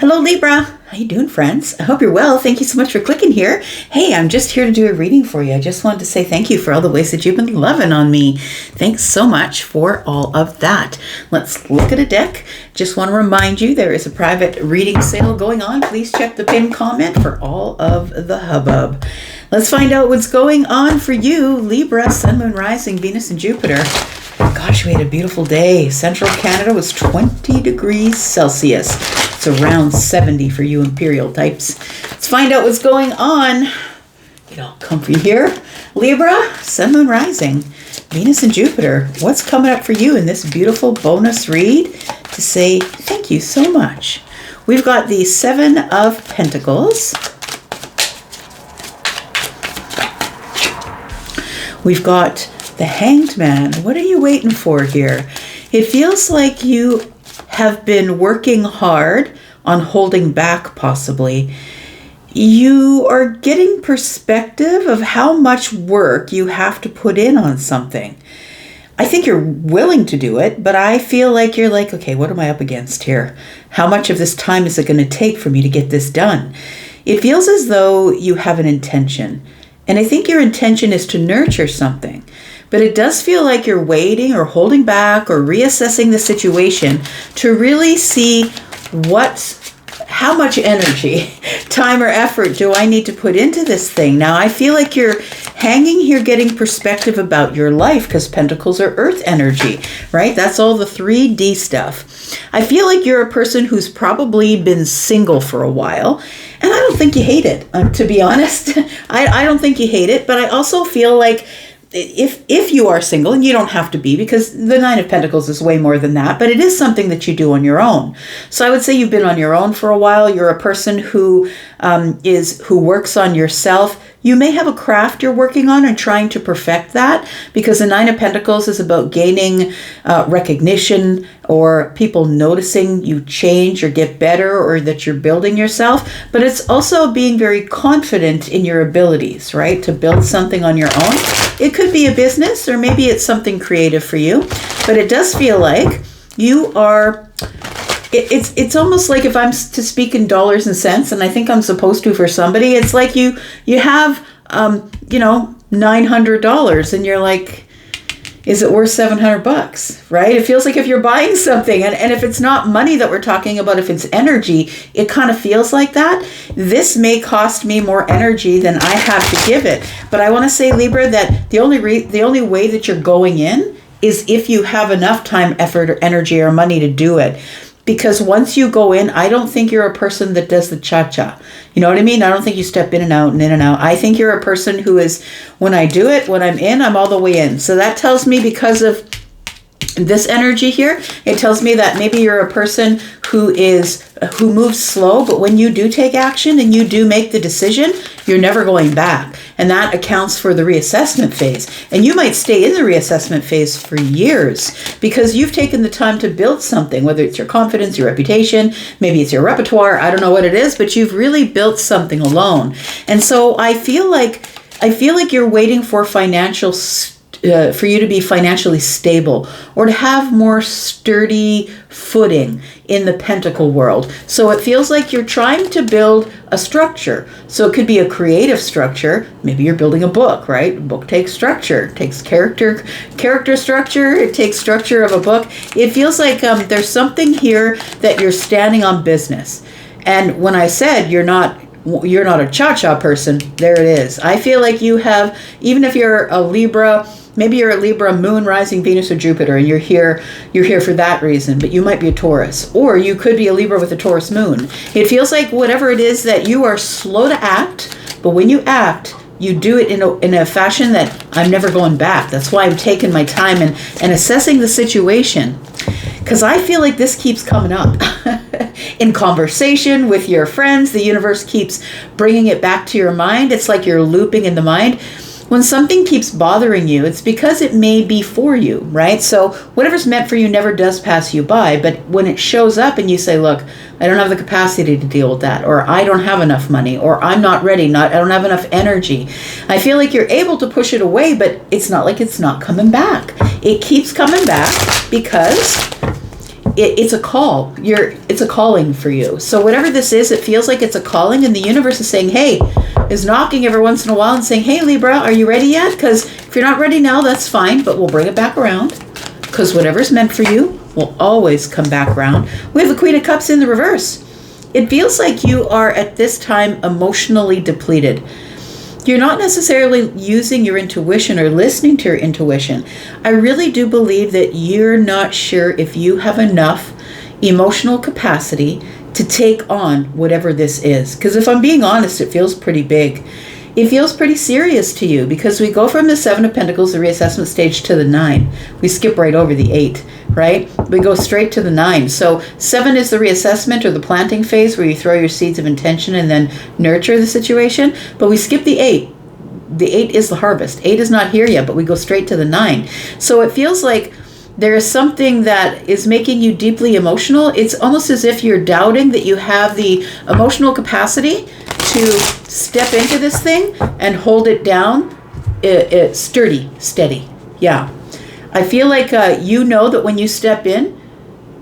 Hello, Libra. How you doing, friends? I hope you're well. Thank you so much for clicking here. Hey, I'm just here to do a reading for you. I just wanted to say thank you for all the ways that you've been loving on me. Thanks so much for all of that. Let's look at a deck. Just want to remind you there is a private reading sale going on. Please check the pinned comment for all of the hubbub. Let's find out what's going on for you, Libra, Sun, Moon, Rising, Venus, and Jupiter. Gosh, we had a beautiful day. Central Canada was 20 degrees Celsius. It's around 70 for you imperial types. Let's find out what's going on. Get all comfy here. Libra, Sun, Moon, Rising, Venus, and Jupiter. What's coming up for you in this beautiful bonus read to say thank you so much? We've got the Seven of Pentacles. We've got the Hanged Man. What are you waiting for here? It feels like you have been working hard on holding back, possibly. You are getting perspective of how much work you have to put in on something. I think you're willing to do it, but I feel like you're like, okay, what am I up against here? How much of this time is it going to take for me to get this done? It feels as though you have an intention. And I think your intention is to nurture something. But it does feel like you're waiting or holding back or reassessing the situation to really see how much energy, time, or effort do I need to put into this thing. Now, I feel like you're hanging here getting perspective about your life because Pentacles are earth energy, right? That's all the 3D stuff. I feel like you're a person who's probably been single for a while. And I don't think you hate it, to be honest. I don't think you hate it, but I also feel like if you are single, and you don't have to be because the Nine of Pentacles is way more than that, but it is something that you do on your own. So I would say you've been on your own for a while. You're a person who works on yourself. You may have a craft you're working on and trying to perfect that because the Nine of Pentacles is about gaining recognition or people noticing you change or get better or that you're building yourself. But it's also being very confident in your abilities, right? To build something on your own. It could be a business or maybe it's something creative for you. But it does feel like you are... It's almost like if I'm to speak in dollars and cents, and I think I'm supposed to for somebody, it's like you have, $900 and you're like, is it worth $700, right? It feels like if you're buying something, and if it's not money that we're talking about, if it's energy, it kind of feels like that. This may cost me more energy than I have to give it. But I want to say, Libra, that the only way that you're going in is if you have enough time, effort, or energy or money to do it. Because once you go in, I don't think you're a person that does the cha-cha. You know what I mean? I don't think you step in and out and in and out. I think you're a person who is, when I do it, when I'm in, I'm all the way in. So that tells me because of this energy here, it tells me that maybe you're a person who moves slow, but when you do take action and you do make the decision, you're never going back. And that accounts for the reassessment phase. And you might stay in the reassessment phase for years because you've taken the time to build something, whether it's your confidence, your reputation, maybe it's your repertoire, I don't know what it is, but you've really built something alone. And so I feel like you're waiting for for you to be financially stable or to have more sturdy footing in the pentacle world. So it feels like you're trying to build a structure. So it could be a creative structure. Maybe you're building a book, right? A book takes structure, it takes character structure, it takes structure of a book. It feels like there's something here that you're standing on business. And when I said you're not a cha-cha person, there it is. I feel like you have, even if you're a Libra, maybe you're a Libra, Moon, Rising, Venus, or Jupiter, and you're here for that reason, but you might be a Taurus. Or you could be a Libra with a Taurus Moon. It feels like whatever it is that you are slow to act, but when you act, you do it in a fashion that I'm never going back. That's why I'm taking my time and assessing the situation. Because I feel like this keeps coming up. In conversation with your friends, the universe keeps bringing it back to your mind. It's like you're looping in the mind. When something keeps bothering you, it's because it may be for you, right? So whatever's meant for you never does pass you by. But when it shows up and you say, look, I don't have the capacity to deal with that, or I don't have enough money, or I'm not ready, I don't have enough energy, I feel like you're able to push it away, but it's not like it's not coming back. It keeps coming back because it's a call. It's a calling for you. So whatever this is, it feels like it's a calling, and the universe is saying, hey, is knocking every once in a while and saying, hey, Libra, are you ready yet? Because if you're not ready now, that's fine, but we'll bring it back around. Because whatever's meant for you will always come back around. We have the Queen of Cups in the reverse. It feels like you are at this time emotionally depleted. You're not necessarily using your intuition or listening to your intuition. I really do believe that you're not sure if you have enough emotional capacity to take on whatever this is. Because if I'm being honest, it feels pretty big. It feels pretty serious to you, because we go from the 7 of Pentacles, the reassessment stage, to the 9. We skip right over the 8, right? We go straight to the 9. So 7 is the reassessment or the planting phase, where you throw your seeds of intention and then nurture the situation. But we skip the 8. The 8 is the harvest. 8 is not here yet, but we go straight to the 9. So it feels like there is something that is making you deeply emotional. It's almost as if you're doubting that you have the emotional capacity to step into this thing and hold it down. It's steady. Yeah. I feel like you know that when you step in,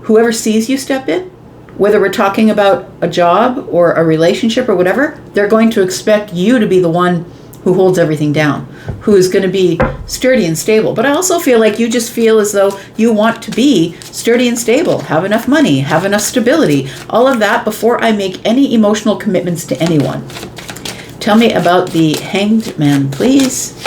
whoever sees you step in, whether we're talking about a job or a relationship or whatever, they're going to expect you to be the one who holds everything down, who is going to be sturdy and stable. But I also feel like you just feel as though you want to be sturdy and stable, have enough money, have enough stability, all of that before I make any emotional commitments to anyone. Tell me about the Hanged Man, please.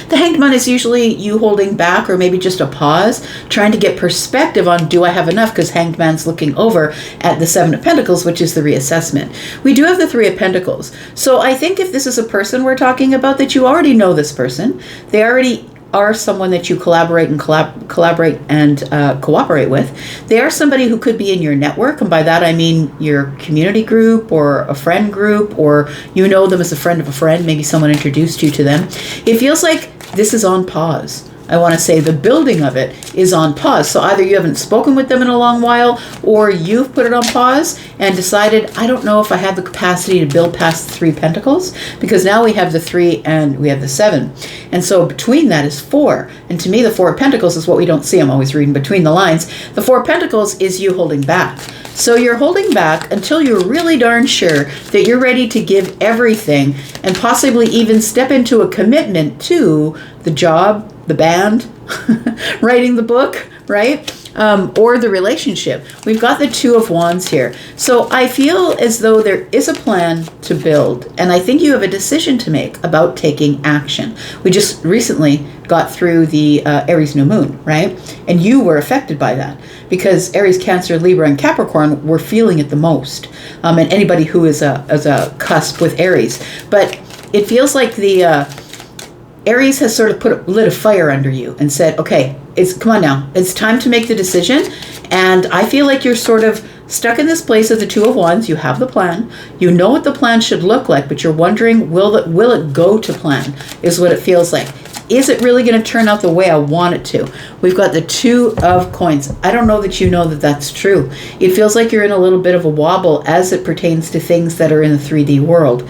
The Hanged Man is usually you holding back, or maybe just a pause, trying to get perspective on, do I have enough? Because Hanged Man's looking over at the 7 of Pentacles, which is the reassessment. We do have the 3 of Pentacles. So I think if this is a person we're talking about, that you already know this person. They already are someone that you collaborate and cooperate with. They are somebody who could be in your network, and by that I mean your community group or a friend group, or you know them as a friend of a friend. Maybe someone introduced you to them. It feels like this is on pause. I want to say the building of it is on pause. So either you haven't spoken with them in a long while, or you've put it on pause and decided, I don't know if I have the capacity to build past the 3 Pentacles, because now we have the 3 and we have the 7. And so between that is 4. And to me, the 4 of Pentacles is what we don't see. I'm always reading between the lines. The 4 of Pentacles is you holding back. So you're holding back until you're really darn sure that you're ready to give everything, and possibly even step into a commitment to the job, the band, writing the book, right? Or the relationship. We've got the 2 of Wands here. So I feel as though there is a plan to build, and I think you have a decision to make about taking action. We just recently got through the Aries new moon, right? And you were affected by that, because Aries, Cancer, Libra, and Capricorn were feeling it the most. And anybody who is a cusp with Aries. But it feels like the Aries has sort of lit a fire under you and said, okay, come on now. It's time to make the decision. And I feel like you're sort of stuck in this place of the 2 of Wands. You have the plan. You know what the plan should look like, but you're wondering, will it go to plan, is what it feels like. Is it really going to turn out the way I want it to? We've got the 2 of Coins. I don't know that you know that that's true. It feels like you're in a little bit of a wobble as it pertains to things that are in the 3D world.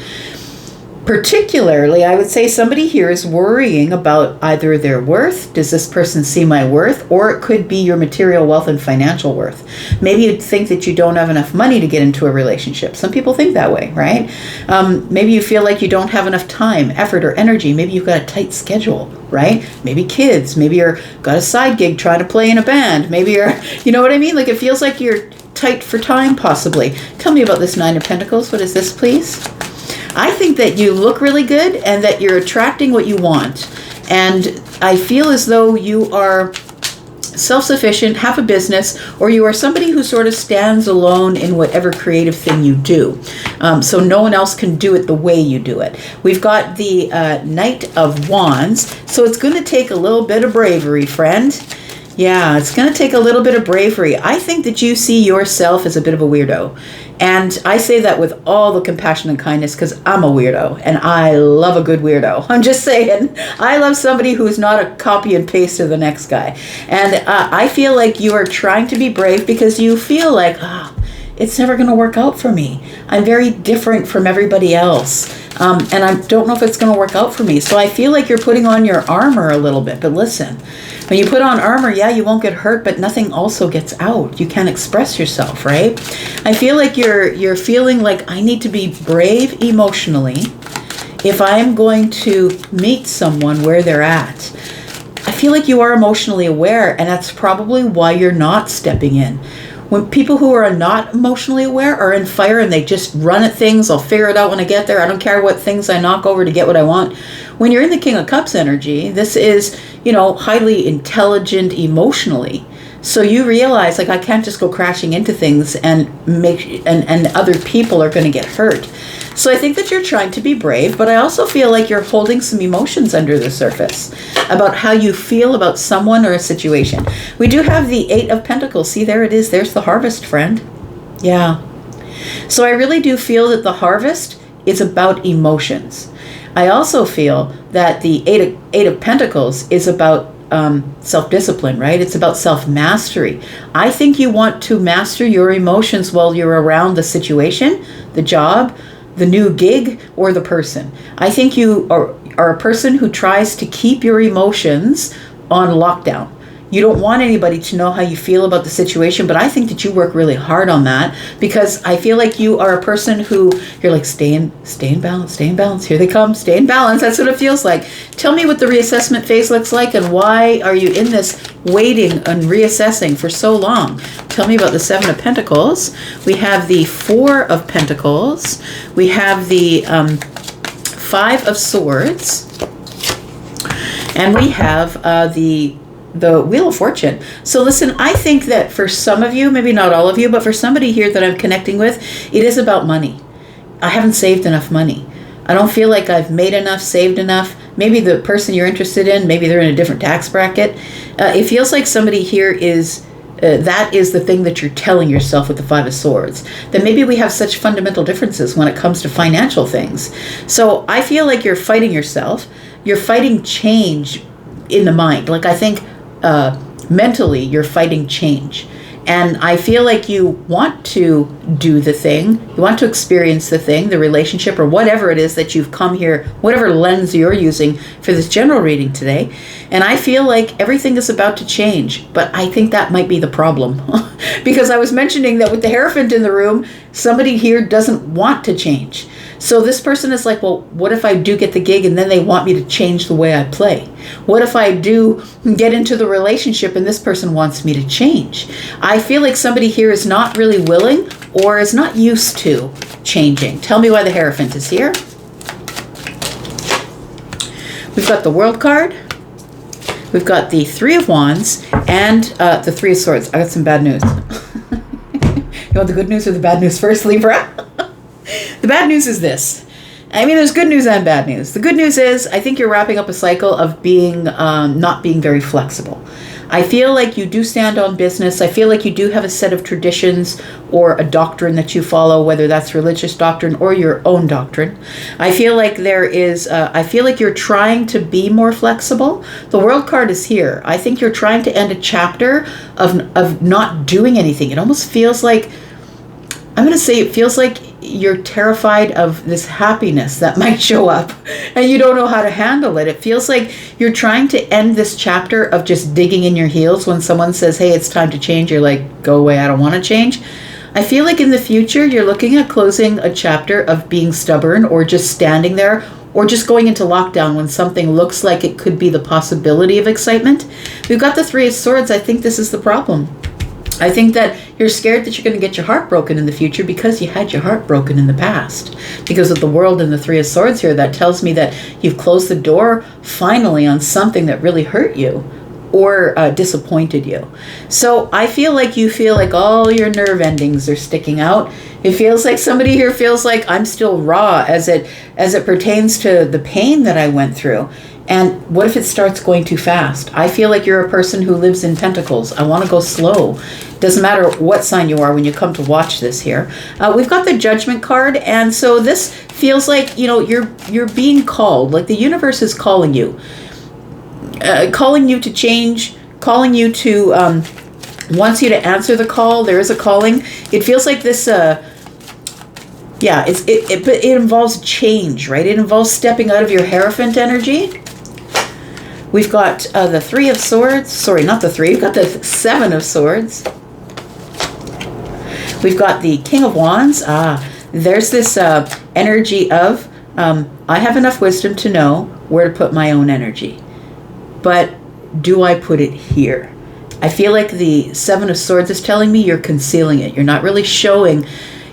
Particularly, I would say somebody here is worrying about either their worth. Does this person see my worth? Or it could be your material wealth and financial worth. Maybe you think that you don't have enough money to get into a relationship. Some people think that way, right? Maybe you feel like you don't have enough time, effort, or energy. Maybe you've got a tight schedule, right? Maybe kids. Maybe you're got a side gig trying to play in a band. Maybe you're, you know what I mean? Like it feels like you're tight for time, possibly. Tell me about this 9 of Pentacles. What is this, please? I think that you look really good and that you're attracting what you want. And I feel as though you are self-sufficient, have a business, or you are somebody who sort of stands alone in whatever creative thing you do. So no one else can do it the way you do it. We've got the Knight of Wands. So it's going to take a little bit of bravery, friend. Yeah, it's going to take a little bit of bravery. I think that you see yourself as a bit of a weirdo. And I say that with all the compassion and kindness, because I'm a weirdo and I love a good weirdo. I'm just saying, I love somebody who's not a copy and paste of the next guy. And I feel like you are trying to be brave because you feel like, it's never going to work out for me. I'm very different from everybody else. And I don't know if it's going to work out for me. So I feel like you're putting on your armor a little bit. But listen, when you put on armor, yeah, you won't get hurt, but nothing also gets out. You can't express yourself, right? I feel like you're feeling like I need to be brave emotionally if I am going to meet someone where they're at. I feel like you are emotionally aware, and that's probably why you're not stepping in. When people who are not emotionally aware are in fire and they just run at things, I'll figure it out when I get there. I don't care what things I knock over to get what I want. When you're in the King of Cups energy, this is, highly intelligent emotionally. So you realize, like, I can't just go crashing into things and and other people are going to get hurt. So I think that you're trying to be brave, but I also feel like you're holding some emotions under the surface about how you feel about someone or a situation. We do have the 8 of Pentacles. See, there it is. There's the harvest, friend. Yeah. So I really do feel that the harvest is about emotions. I also feel that the 8 of Pentacles is about self-discipline, right? It's about self-mastery. I think you want to master your emotions while you're around the situation, the job, the new gig, or the person. I think you are a person who tries to keep your emotions on lockdown. You don't want anybody to know how you feel about the situation, but I think that you work really hard on that, because I feel like you are a person who, you're like, stay in balance. Here they come, stay in balance. That's what it feels like. Tell me what the reassessment phase looks like, and why are you in this waiting and reassessing for so long? Tell me about the 7 of Pentacles. We have the 4 of Pentacles. We have the 5 of Swords. And we have the Wheel of Fortune. So listen, I think that for some of you, maybe not all of you, but for somebody here that I'm connecting with, it is about money. I haven't saved enough money. I don't feel like I've made enough, saved enough. Maybe the person you're interested in, maybe they're in a different tax bracket. It feels like somebody here is, that is the thing that you're telling yourself with the 5 of Swords. That maybe we have such fundamental differences when it comes to financial things. So I feel like you're fighting yourself. You're fighting change in the mind. Like, I think mentally you're fighting change. And I feel like you want to do the thing, you want to experience the thing, the relationship, or whatever it is that you've come here, whatever lens you're using for this general reading today. And I feel like everything is about to change, but I think that might be the problem. Because I was mentioning that with the Hierophant in the room, somebody here doesn't want to change. So this person is like, well, what if I do get the gig and then they want me to change the way I play? What if I do get into the relationship and this person wants me to change? I feel like somebody here is not really willing or is not used to changing. Tell me why the Hierophant is here. We've got the World card. We've got the 3 of Wands and the 3 of Swords. I got some bad news. You want the good news or the bad news first, Libra? The bad news is this. I mean, there's good news and bad news. The good news is I think you're wrapping up a cycle of being not being very flexible. I feel like you do stand on business. I feel like you do have a set of traditions or a doctrine that you follow, whether that's religious doctrine or your own doctrine. I feel like I feel like you're trying to be more flexible. The World card is here. I think you're trying to end a chapter of not doing anything. It almost feels like, I'm going to say it feels like you're terrified of this happiness that might show up and you don't know how to handle it. It feels like you're trying to end this chapter of just digging in your heels when someone says, hey, it's time to change. You're like, go away, I don't want to change. I feel like in the future, you're looking at closing a chapter of being stubborn or just standing there or just going into lockdown when something looks like it could be the possibility of excitement. We've got the 3 of Swords. I think this is the problem. I think that you're scared that you're going to get your heart broken in the future because you had your heart broken in the past. Because of the World and the 3 of Swords here, that tells me that you've closed the door finally on something that really hurt you or disappointed you. So I feel like you feel like all your nerve endings are sticking out. It feels like somebody here feels like I'm still raw as it pertains to the pain that I went through. And what if it starts going too fast? I feel like you're a person who lives in pentacles. I want to go slow. Doesn't matter what sign you are when you come to watch this here. We've got the Judgment card, and so this feels like, you're being called, like the universe is calling you to change, calling you to wants you to answer the call. There is a calling. It feels like this, but it involves change, right? It involves stepping out of your Hierophant energy. We've got the Three of Swords. Sorry, not the Three. We've got the Seven of Swords. We've got the King of Wands. There's this energy of, I have enough wisdom to know where to put my own energy. But do I put it here? I feel like the Seven of Swords is telling me you're concealing it. You're not really showing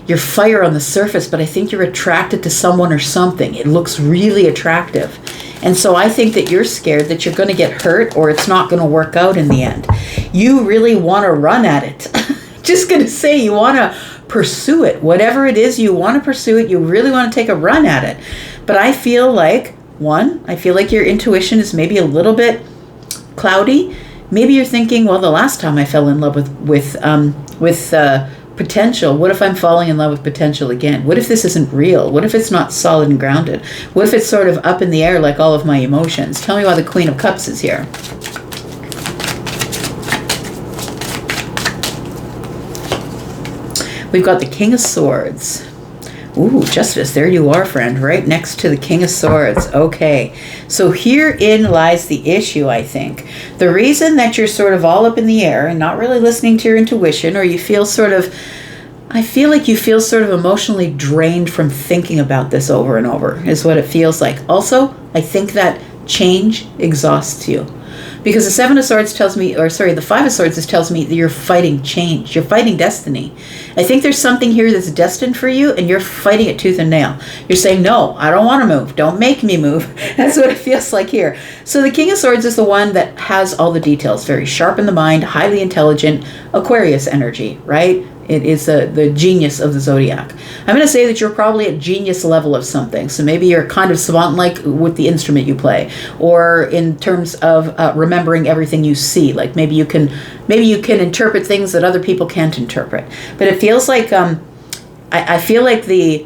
your fire on the surface, but I think you're attracted to someone or something. It looks really attractive. And so I think that you're scared that you're going to get hurt or it's not going to work out in the end. You really want to run at it. Just going to say, you want to pursue it. Whatever it is, you want to pursue it. You really want to take a run at it. But I feel like, I feel like your intuition is maybe a little bit cloudy. Maybe you're thinking, well, the last time I fell in love with potential, what if I'm falling in love with potential again? What if this isn't real? What if it's not solid and grounded? What if it's sort of up in the air like all of my emotions? Tell me why the Queen of Cups is here. We've got the King of Swords. Ooh, Justice, there you are, friend, right next to the King of Swords. Okay, so herein lies the issue, I think. The reason that you're sort of all up in the air and not really listening to your intuition, or you feel I feel like you feel sort of emotionally drained from thinking about this over and over, is what it feels like. Also, I think that change exhausts you. Because the Seven of Swords tells me, the Five of Swords tells me that you're fighting change. You're fighting destiny. I think there's something here that's destined for you, and you're fighting it tooth and nail. You're saying, no, I don't want to move. Don't make me move. That's what it feels like here. So the King of Swords is the one that has all the details. Very sharp in the mind, highly intelligent, Aquarius energy, right? It is the genius of the zodiac. I'm going to say that you're probably at genius level of something. So maybe you're kind of savant-like with the instrument you play, or in terms of remembering everything you see. Like maybe you can interpret things that other people can't interpret. But it feels like I feel like the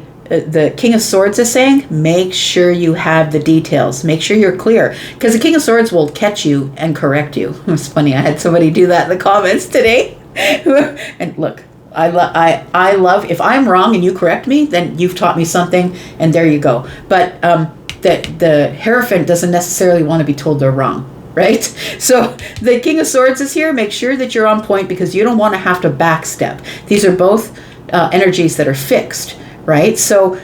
King of Swords is saying, make sure you have the details. Make sure you're clear. Because the King of Swords will catch you and correct you. It's funny, I had somebody do that in the comments today. And look, I love, if I'm wrong and you correct me, then you've taught me something, and there you go. But the Hierophant doesn't necessarily want to be told they're wrong, right? So the King of Swords is here. Make sure that you're on point, because you don't want to have to backstep. These are both energies that are fixed, right? So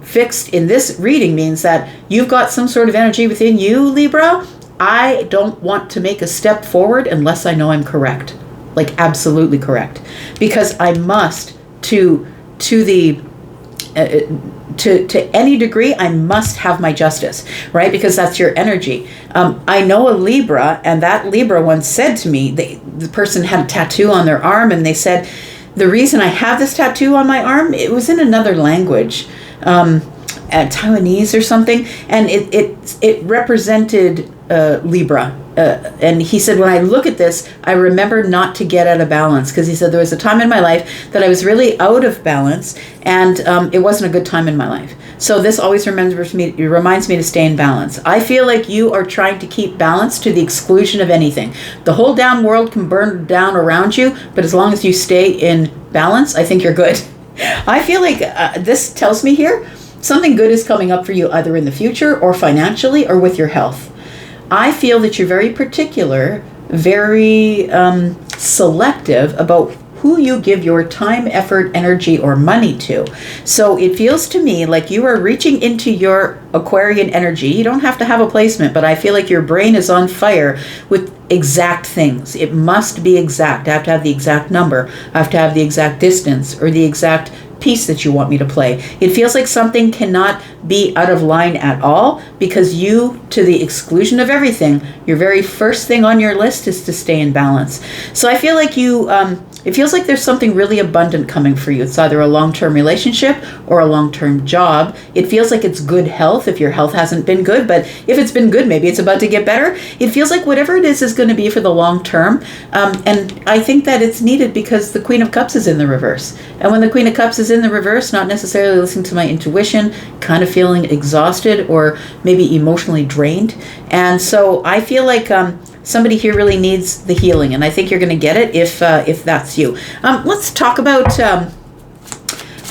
fixed in this reading means that you've got some sort of energy within you, Libra. I don't want to make a step forward unless I know I'm correct. Like absolutely correct, because I must to any degree, I must have my justice, right? Because that's your energy. I know a Libra, and that Libra once said to me, the person had a tattoo on their arm, and they said, the reason I have this tattoo on my arm, it was in another language, Taiwanese or something, and it represented Libra. And he said, when I look at this, I remember not to get out of balance, because he said there was a time in my life that I was really out of balance, and it wasn't a good time in my life. So this always reminds me to stay in balance. I feel like you are trying to keep balance to the exclusion of anything. The whole damn world can burn down around you, but as long as you stay in balance, I think you're good. I feel like this tells me here, something good is coming up for you, either in the future or financially or with your health. I feel that you're very particular, very selective about who you give your time, effort, energy, or money to. So it feels to me like you are reaching into your Aquarian energy. You don't have to have a placement, but I feel like your brain is on fire with exact things. It must be exact. I have to have the exact number. I have to have the exact distance, or the exact piece that you want me to play. It feels like something cannot be out of line at all, because you, to the exclusion of everything, your very first thing on your list is to stay in balance. So I feel like it feels like there's something really abundant coming for you. It's either a long-term relationship or a long-term job. It feels like it's good health if your health hasn't been good, but if it's been good, maybe it's about to get better. It feels like whatever it is going to be for the long term. And I think that it's needed because the Queen of Cups is in the reverse. And when the Queen of Cups is in the reverse, not necessarily listening to my intuition, kind of feeling exhausted or maybe emotionally drained. And so I feel like somebody here really needs the healing, and I think you're going to get it if that's you. Let's talk about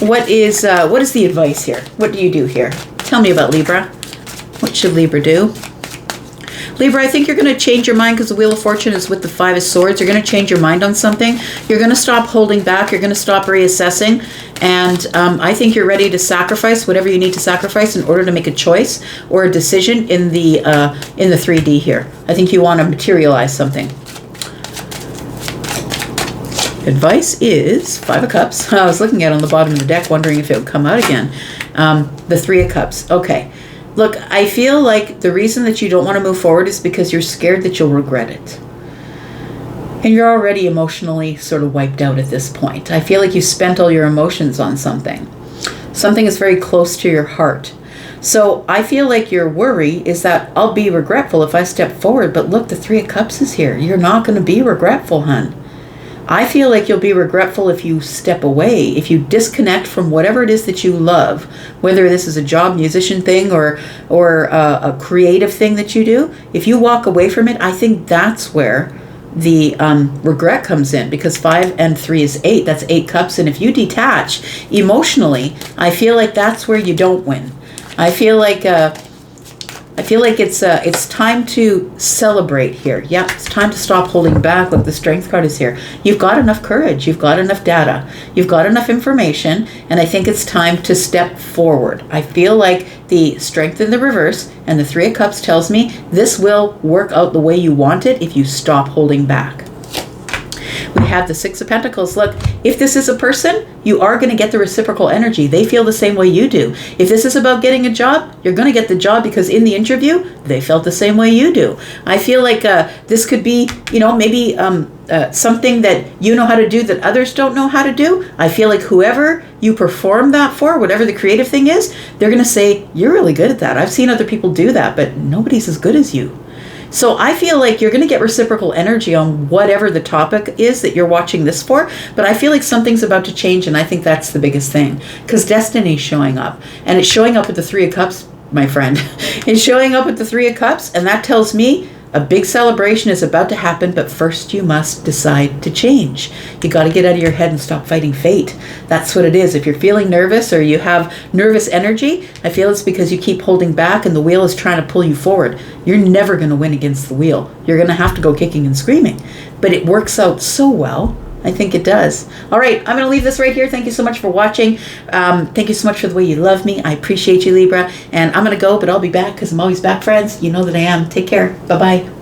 what is the advice here? What do you do here? Tell me about Libra. What should Libra do? Libra, I think you're going to change your mind because the Wheel of Fortune is with the Five of Swords. You're going to change your mind on something. You're going to stop holding back. You're going to stop reassessing. And I think you're ready to sacrifice whatever you need to sacrifice in order to make a choice or a decision in the 3D here. I think you want to materialize something. Advice is Five of Cups. I was looking at it on the bottom of the deck, wondering if it would come out again. The Three of Cups. Okay. Look, I feel like the reason that you don't want to move forward is because you're scared that you'll regret it. And you're already emotionally sort of wiped out at this point. I feel like you spent all your emotions on something. Something is very close to your heart. So I feel like your worry is that I'll be regretful if I step forward. But look, the Three of Cups is here. You're not going to be regretful, hun. I feel like you'll be regretful if you step away, if you disconnect from whatever it is that you love, whether this is a job, musician thing, or a creative thing that you do. If you walk away from it, I think that's where the regret comes in, because 5 and 3 is 8. That's 8 cups. And if you detach emotionally, I feel like that's where you don't win. I feel like it's time to celebrate here. Yeah, it's time to stop holding back. Look, the Strength card is here. You've got enough courage. You've got enough data. You've got enough information. And I think it's time to step forward. I feel like the Strength in the reverse and the Three of Cups tells me this will work out the way you want it if you stop holding back. We have the Six of Pentacles. Look, if this is a person, you are going to get the reciprocal energy. They feel the same way you do. If this is about getting a job, you're going to get the job because in the interview, they felt the same way you do. I feel like this could be, maybe something that you know how to do that others don't know how to do. I feel like whoever you perform that for, whatever the creative thing is, they're going to say, you're really good at that. I've seen other people do that, but nobody's as good as you. So I feel like you're going to get reciprocal energy on whatever the topic is that you're watching this for. But I feel like something's about to change, and I think that's the biggest thing. Because destiny's showing up. And it's showing up with the Three of Cups, my friend. It's showing up with the Three of Cups, and that tells me a big celebration is about to happen, but first you must decide to change. You got to get out of your head and stop fighting fate. That's what it is. If you're feeling nervous or you have nervous energy, I feel it's because you keep holding back and the wheel is trying to pull you forward. You're never going to win against the wheel. You're going to have to go kicking and screaming. But it works out so well. I think it does. All right, I'm going to leave this right here. Thank you so much for watching. Thank you so much for the way you love me. I appreciate you, Libra. And I'm going to go, but I'll be back because I'm always back, friends. You know that I am. Take care. Bye-bye.